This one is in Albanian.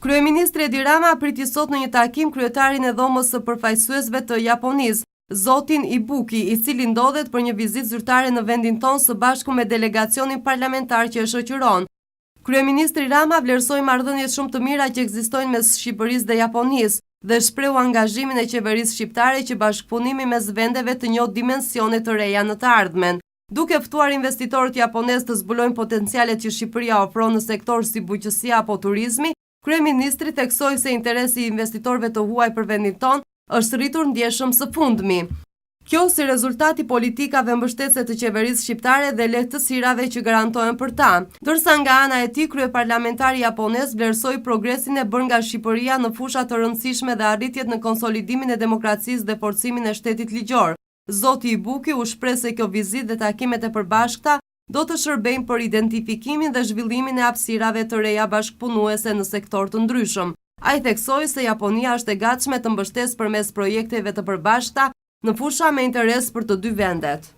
Kryeministri Edi Rama priti sot në një takim kryetarin e dhomës së përfaqësuesve të Japonisë, zotin Ibuki, i cili ndodhet për një vizitë zyrtare në vendin tonë së bashku me delegacionin parlamentar që e shoqëron. Kryeministri Rama vlerësoi marrëdhëniet shumë të mira që ekzistojnë mes Shqipërisë dhe Japonisë dhe shprehu angazhimin e qeverisë shqiptare që bashkëpunimi mes vendeve të njohë dimensione të reja në të ardhmen. Duke ftuar investitorët japonez të zbulojnë potencialet që Shqipëria ofron në sektor si bujqësia apo turizmi, kryeministri theksoi se interesi i investitorëve të huaj për vendin tonë është rritur ndjeshëm së fundmi. Kjo si rezultati politikave mbështetëse të qeverisë shqiptare dhe lehtësirave që garantohen për ta. Ndërsa nga ana e tij, kryeparlamentari japonez vlerësoi progresin e bërë nga Shqipëria në fusha të rëndësishme dhe arritjet në konsolidimin e demokracisë dhe forcimin e shtetit ligjor. Zoti Ibuki u shpreh se kjo vizitë dhe takimet e përbashkëta do të shërbejnë për identifikimin dhe zhvillimin e hapësirave të reja bashkëpunuese në sektor të ndryshëm. Ai theksoi se Japonia është e gatshme të mbështesë përmes projekteve të përbashkëta në fusha me interes për të dy vendet.